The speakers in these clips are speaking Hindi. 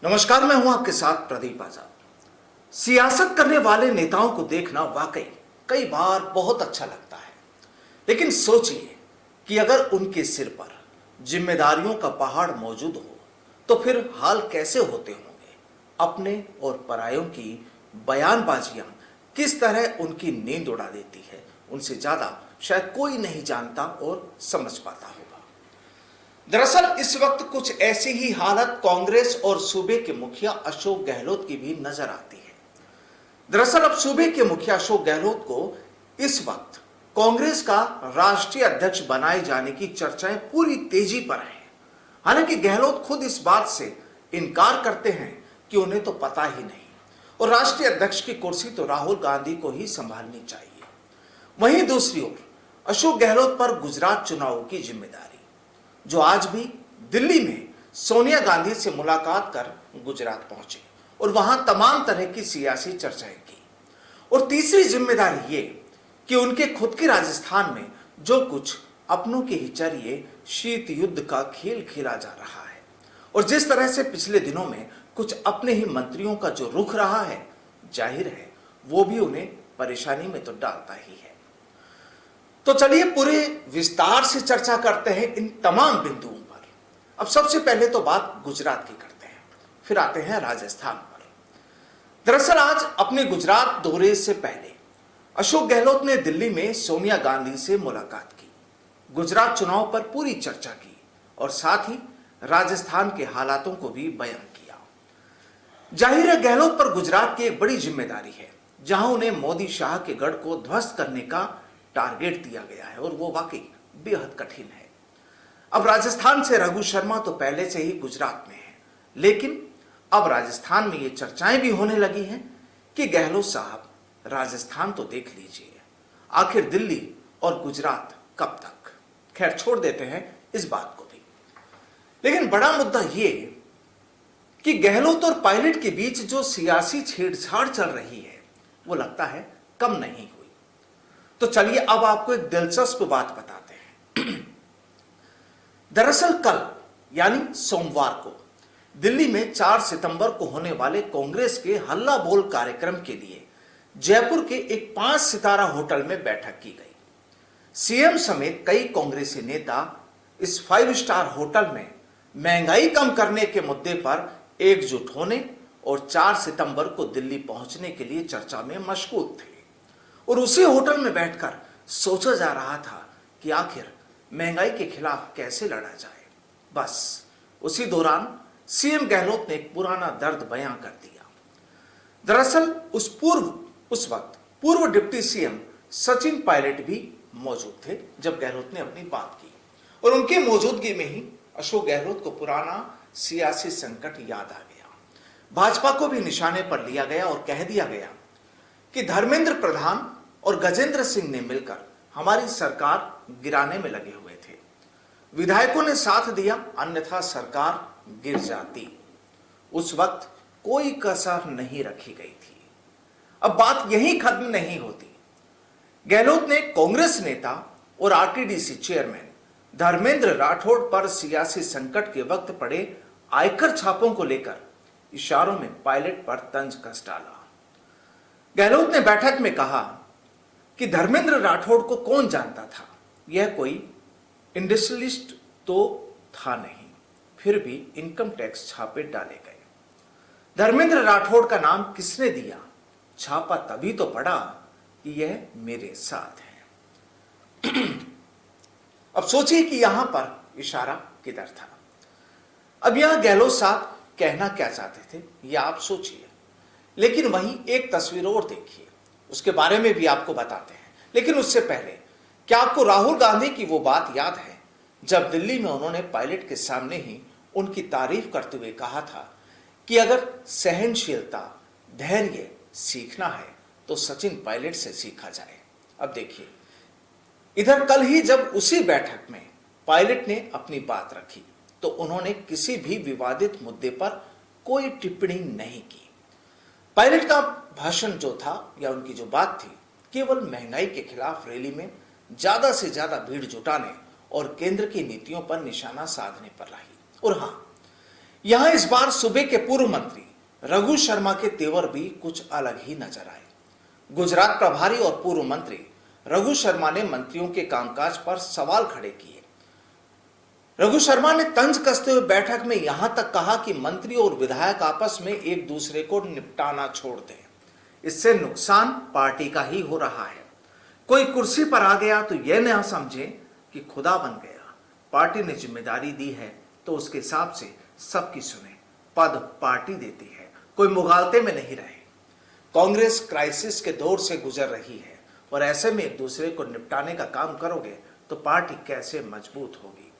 नमस्कार, मैं हूं आपके साथ प्रदीप आजाद। सियासत करने वाले नेताओं को देखना वाकई कई बार बहुत अच्छा लगता है, लेकिन सोचिए कि अगर उनके सिर पर जिम्मेदारियों का पहाड़ मौजूद हो तो फिर हाल कैसे होते होंगे। अपने और परायों की बयानबाजियां किस तरह उनकी नींद उड़ा देती है, उनसे ज्यादा शायद कोई नहीं जानता और समझ पाता होगा। दरअसल इस वक्त कुछ ऐसी ही हालत कांग्रेस और सूबे के मुखिया अशोक गहलोत की भी नजर आती है। दरअसल अब सूबे के मुखिया अशोक गहलोत को इस वक्त कांग्रेस का राष्ट्रीय अध्यक्ष बनाए जाने की चर्चाएं पूरी तेजी पर हैं। हालांकि गहलोत खुद इस बात से इनकार करते हैं कि उन्हें तो पता ही नहीं और राष्ट्रीय अध्यक्ष की कुर्सी तो राहुल गांधी को ही संभालनी चाहिए। वहीं दूसरी ओर अशोक गहलोत पर गुजरात चुनाव की जिम्मेदारी, जो आज भी दिल्ली में सोनिया गांधी से मुलाकात कर गुजरात पहुंचे और वहां तमाम तरह की सियासी चर्चाएं की। और तीसरी जिम्मेदारी ये कि उनके खुद के राजस्थान में जो कुछ अपनों के ही जरिए शीत युद्ध का खेल खेला जा रहा है और जिस तरह से पिछले दिनों में कुछ अपने ही मंत्रियों का जो रुख रहा है, जाहिर है वो भी उन्हें परेशानी में तो डालता ही है। तो चलिए पूरे विस्तार से चर्चा करते हैं इन तमाम बिंदुओं पर। अब सबसे पहले तो बात गुजरात की करते हैं, फिर आते हैं राजस्थान पर। दरअसल आज अपने गुजरात दौरे से पहले अशोक गहलोत ने दिल्ली में सोनिया गांधी से मुलाकात की, गुजरात चुनाव पर पूरी चर्चा की और साथ ही राजस्थान के हालातों को भी बयान किया। जाहिर है गहलोत पर गुजरात की एक बड़ी जिम्मेदारी है, जहां उन्हें मोदी शाह के गढ़ को ध्वस्त करने का टारगेट दिया गया है और वो वाकई बेहद कठिन है। अब राजस्थान से रघु शर्मा तो पहले से ही गुजरात में है, लेकिन अब राजस्थान में ये चर्चाएं भी होने लगी हैं कि गहलोत साहब राजस्थान तो देख लीजिए, आखिर दिल्ली और गुजरात कब तक। खैर छोड़ देते हैं इस बात को भी, लेकिन बड़ा मुद्दा ये कि गहलोत और पायलट के बीच जो सियासी छेड़छाड़ चल रही है वो लगता है कम नहीं हुई। तो चलिए अब आपको एक दिलचस्प बात बताते हैं। दरअसल कल यानी सोमवार को दिल्ली में 4 सितंबर को होने वाले कांग्रेस के हल्ला बोल कार्यक्रम के लिए जयपुर के एक 5 सितारा होटल में बैठक की गई। सीएम समेत कई कांग्रेसी नेता इस 5 स्टार होटल में महंगाई कम करने के मुद्दे पर एकजुट होने और 4 सितंबर को दिल्ली पहुंचने के लिए चर्चा में मशगूल थे। और उसी होटल में बैठकर सोचा जा रहा था कि आखिर महंगाई के खिलाफ कैसे लड़ा जाए। बस उसी दौरान सीएम गहलोत ने एक पुराना दर्द बयां कर दिया। दरअसल उस वक्त पूर्व डिप्टी सीएम सचिन पायलट भी मौजूद थे जब गहलोत ने अपनी बात की और उनकी मौजूदगी में ही अशोक गहलोत को पुराना सियासी संकट याद आ गया। भाजपा को भी निशाने पर लिया गया और कह दिया गया कि धर्मेंद्र प्रधान और गजेंद्र सिंह ने मिलकर हमारी सरकार गिराने में लगे हुए थे। विधायकों ने साथ दिया, अन्यथा सरकार गिर जाती। उस वक्त कोई कसर नहीं रखी गई थी। अब बात यहीं खत्म नहीं होती। गहलोत ने कांग्रेस नेता और आरटीडीसी चेयरमैन धर्मेंद्र राठौड़ पर सियासी संकट के वक्त पड़े आयकर छापों को लेकर इशारों में पायलट पर तंज कस डाला। गहलोत ने बैठक में कहा कि धर्मेंद्र राठौड़ को कौन जानता था, यह कोई इंडस्ट्रियलिस्ट तो था नहीं, फिर भी इनकम टैक्स छापे डाले गए। धर्मेंद्र राठौड़ का नाम किसने दिया, छापा तभी तो पड़ा कि यह मेरे साथ है। अब सोचिए कि यहां पर इशारा किधर था। अब यहां गहलोत साहब कहना क्या चाहते थे यह आप सोचिए, लेकिन वहीं एक तस्वीर और देखिए, उसके बारे में भी आपको बताते हैं। लेकिन उससे पहले क्या आपको राहुल गांधी की वो बात याद है जब दिल्ली में उन्होंने पायलट के सामने ही उनकी तारीफ करते हुए कहा था कि अगर सहनशीलता, धैर्य सीखना है तो सचिन पायलट से सीखा जाए। अब देखिए, इधर कल ही जब उसी बैठक में पायलट ने अपनी बात रखी तो उन्होंने किसी भी विवादित मुद्दे पर कोई टिप्पणी नहीं की। पायलट का भाषण जो था या उनकी जो बात थी, केवल महंगाई के खिलाफ रैली में ज्यादा से ज्यादा भीड़ जुटाने और केंद्र की नीतियों पर निशाना साधने पर रही। और हां, यहां इस बार सूबे के पूर्व मंत्री रघु शर्मा के तेवर भी कुछ अलग ही नजर आए। गुजरात प्रभारी और पूर्व मंत्री रघु शर्मा ने मंत्रियों के कामकाज पर सवाल खड़े किए। रघु शर्मा ने तंज कसते हुए बैठक में यहां तक कहा कि मंत्री और विधायक आपस में एक दूसरे को निपटाना छोड़ दें, इससे नुकसान पार्टी का ही हो रहा है। कोई कुर्सी पर आ गया तो यह न समझे कि खुदा बन गया। पार्टी ने जिम्मेदारी दी है तो उसके हिसाब से सबकी सुने। पद पार्टी देती है, कोई मुगालते में नहीं रहे। कांग्रेस क्राइसिस के दौर से गुजर रही है और ऐसे में एक दूसरे को निपटाने का काम करोगे तो पार्टी कैसे मजबूत होगी।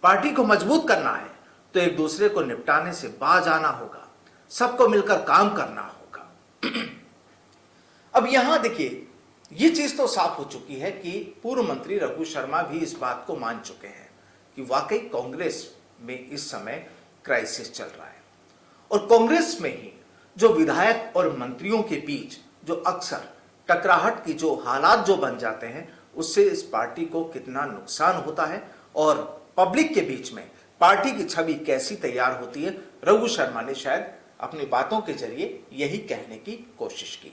पार्टी को मजबूत करना है तो एक दूसरे को निपटाने से बाज आना होगा, सबको मिलकर काम करना होगा। अब यहां देखिए, ये चीज तो साफ हो चुकी है कि पूर्व मंत्री रघु शर्मा भी इस बात को मान चुके हैं कि वाकई कांग्रेस में इस समय क्राइसिस चल रहा है और कांग्रेस में ही जो विधायक और मंत्रियों के बीच जो अक्सर टकराहट की जो हालात जो बन जाते हैं, उससे इस पार्टी को कितना नुकसान होता है और पब्लिक के बीच में पार्टी की छवि कैसी तैयार होती है, रघु शर्मा ने शायद अपनी बातों के जरिए यही कहने की कोशिश की।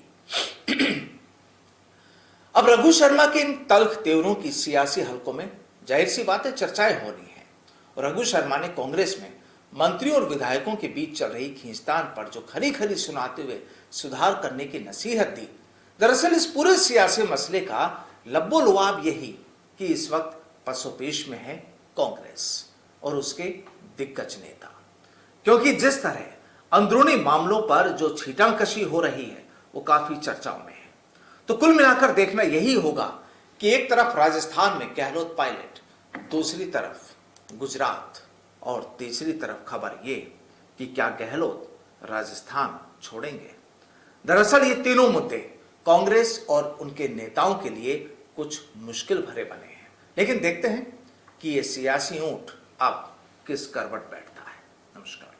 अब रघु शर्मा के इन तल्ख तेवरों की सियासी हलकों में जाहिर सी बात है चर्चाएं हो रही हैं और रघु शर्मा ने कांग्रेस में मंत्रियों और विधायकों के बीच चल रही खींचतान पर जो खरी खरी सुनाते हुए सुधार करने की नसीहत दी। दरअसल इस पूरे सियासी मसले का लब्बो-लुआब यही कि इस वक्त पसोपेश में है कांग्रेस और उसके दिग्गज नेता, क्योंकि जिस तरह अंदरूनी मामलों पर जो छींटाकशी हो रही है वो काफी चर्चाओं में है। तो कुल मिलाकर देखना यही होगा कि एक तरफ राजस्थान में गहलोत पायलट, दूसरी तरफ गुजरात और तीसरी तरफ खबर ये कि क्या गहलोत राजस्थान छोड़ेंगे। दरअसल ये तीनों मुद्दे कांग्रेस और उनके नेताओं के लिए कुछ मुश्किल भरे बने हैं, लेकिन देखते हैं कि ये सियासी ऊंट अब किस करवट बैठता है। नमस्कार।